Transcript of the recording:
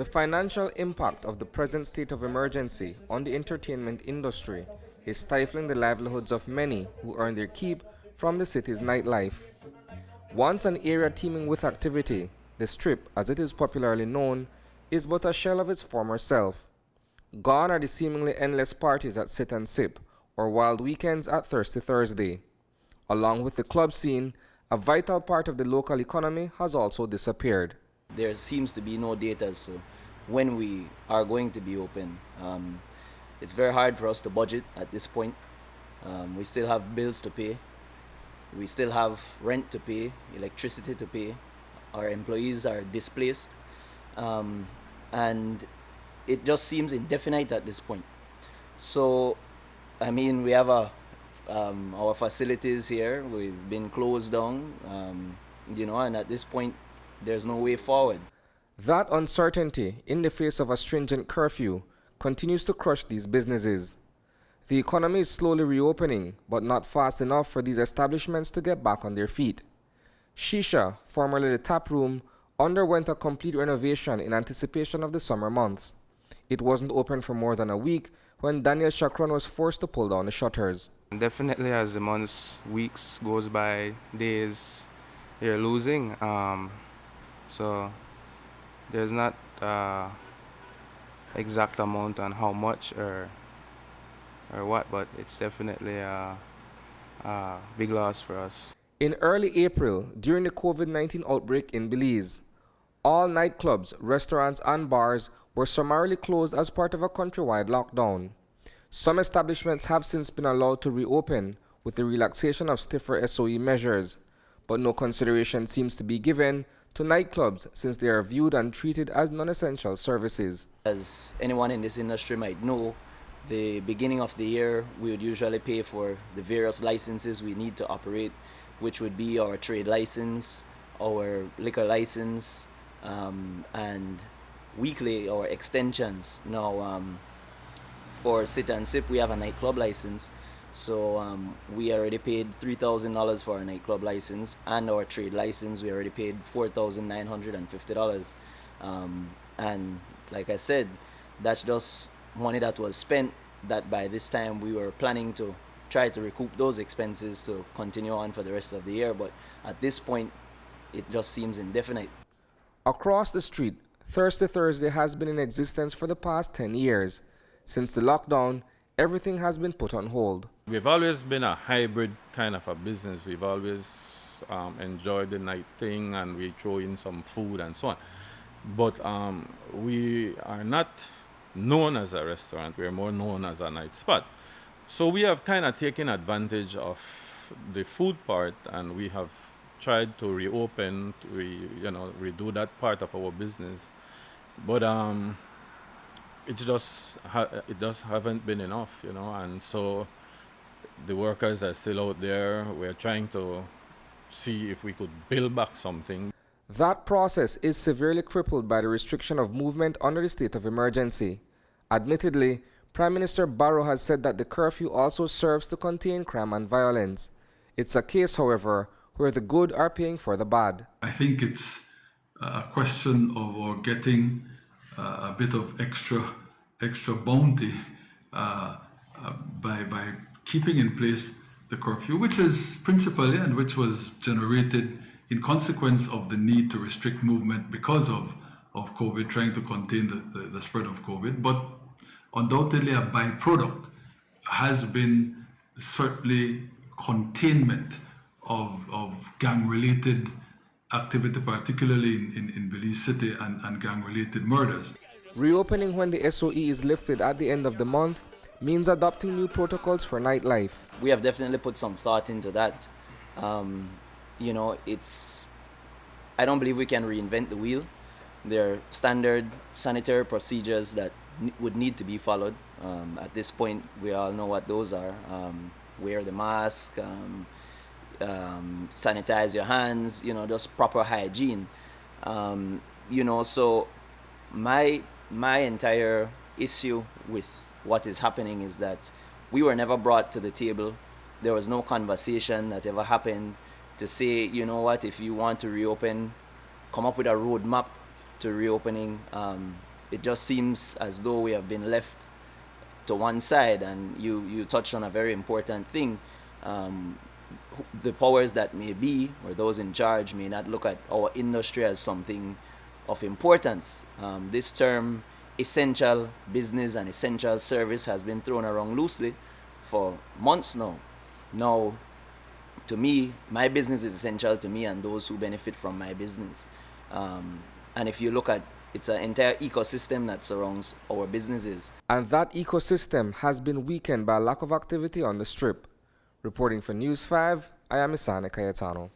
The financial impact of the present state of emergency on the entertainment industry is stifling the livelihoods of many who earn their keep from the city's nightlife. Once an area teeming with activity, the Strip, as it is popularly known, is but a shell of its former self. Gone are the seemingly endless parties at Sit and Sip or wild weekends at Thirsty Thursday. Along with the club scene, a vital part of the local economy has also disappeared. There seems to be no data as to when we are going to be open. It's very hard for us to budget at this point. We still have bills to pay. We still have rent to pay, electricity to pay. Our employees are displaced. And it just seems indefinite at this point. So, I mean, we have our facilities here. We've been closed down, and at this point, there's no way forward. That uncertainty in the face of a stringent curfew continues to crush these businesses. The economy is slowly reopening, but not fast enough for these establishments to get back on their feet. Shisha, formerly the tap room, underwent a complete renovation in anticipation of the summer months. It wasn't open for more than a week when Daniel Chakron was forced to pull down the shutters. Definitely, as the months, weeks goes by, days, you're losing. So there's not exact amount on how much or what, but it's definitely a big loss for us. In early April, during the COVID-19 outbreak in Belize, all nightclubs, restaurants, and bars were summarily closed as part of a countrywide lockdown. Some establishments have since been allowed to reopen with the relaxation of stiffer S.O.E measures, but no consideration seems to be given to nightclubs since they are viewed and treated as non-essential services. As anyone in this industry might know, the beginning of the year we would usually pay for the various licenses we need to operate, which would be our trade license, our liquor license, and weekly our extensions. Now, for Sit and Sip, we have a nightclub license. So we already paid $3,000 for our nightclub license, and our trade license we already paid $4,950. And like I said, that's just money that was spent that by this time we were planning to try to recoup those expenses to continue on for the rest of the year. But at this point, it just seems indefinite. Across the street, Thirsty Thursday has been in existence for the past 10 years. Since the lockdown, everything has been put on hold. We've always been a hybrid kind of a business. We've always enjoyed the night thing, and we throw in some food and so on. But we are not known as a restaurant. We're more known as a night spot. So we have kind of taken advantage of the food part, and we have tried to reopen, redo that part of our business. But it just haven't been enough, and so the workers are still out there. We're trying to see if we could build back something. That process is severely crippled by the restriction of movement under the state of emergency. Admittedly, Prime Minister Barrow has said that the curfew also serves to contain crime and violence. It's a case, however, where the good are paying for the bad. I think it's a question of getting a bit of extra bounty by keeping in place the curfew, which is principally and which was generated in consequence of the need to restrict movement because of COVID, trying to contain the spread of COVID. But undoubtedly a byproduct has been certainly containment of gang-related activity, particularly in Belize City, and gang-related murders. Reopening when the S.O.E is lifted at the end of the month means adopting new protocols for nightlife. We have definitely put some thought into that. I don't believe we can reinvent the wheel. There are standard sanitary procedures that would need to be followed. At this point, we all know what those are. Wear the mask, sanitize your hands, just proper hygiene. So my entire issue with what is happening is that we were never brought to the table. There was no conversation that ever happened to say, if you want to reopen, come up with a roadmap to reopening. it just seems as though we have been left to one side. And you touched on a very important thing. The powers that may be, or those in charge, may not look at our industry as something of importance. This term, essential business and essential service, has been thrown around loosely for months now. Now, to me, my business is essential to me and those who benefit from my business. And if you look at, it's an entire ecosystem that surrounds our businesses. And that ecosystem has been weakened by lack of activity on the Strip. Reporting for News 5, I am Isani Cayetano.